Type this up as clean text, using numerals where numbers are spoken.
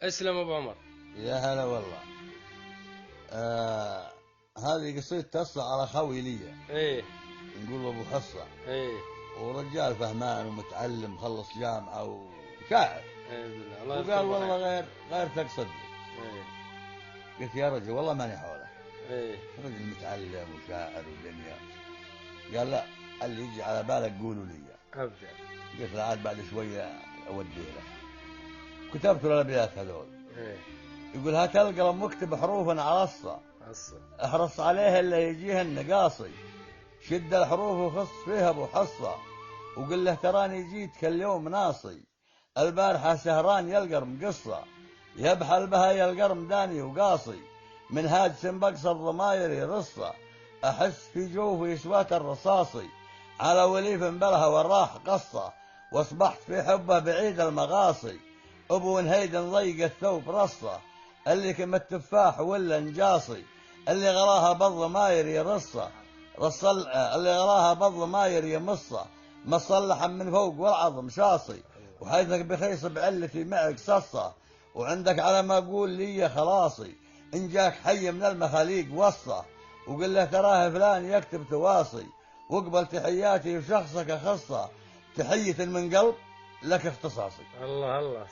اسلم ابو عمر. يا هلا والله. هذه قصيدة تصل على خوي لي، ايه. نقول له ابو حصة، ايه. ورجال فهمان ومتعلم خلص جامعة وشاعر. ايه بالله، الله وقال يذكره والله بالخير. غير تقصد لي. ايه. قلت يا رجل والله ماني حوله، ايه. رجل متعلم وشاعر ودنيا. قال لا، اللي يجي على بالك قولوا لي. ابدا. قلت له عاد بعد شوية اوديه له. كتبت له الابيات هذول. ايه. يقول هات القلم واكتب حروفا على الصا، عصر. احرص عليها اللي يجيها النقاصي، شد الحروف وخص فيها ابو حصة، وقل له تراني جيت كل يوم ناصي، البارحة سهران يلقر مقصة، يبحل بها يلقر مداني وقاصي، من هاجس بقص الضماير يرصة، أحس في جوفي سوات الرصاصي، على وليف بلها والراح قصة، واصبحت في حبه بعيد المغاصي، أبو نهيد ضيق الثوب رصة، اللي كم التفاح ولا نجاصي، اللي غراها بالضماير يرصة، اللي غراها بالضماير يمصه، مصلحا من فوق والعظم شاصي، وحيثك بخيص بعلتي معك صصة، وعندك على ما أقول لي خلاصي، إن جاك حي من المخاليق وصة، وقل له تراه فلان يكتب تواصي، واقبل تحياتي وشخصك خصة، تحية من قلب لك اختصاصي. الله الله.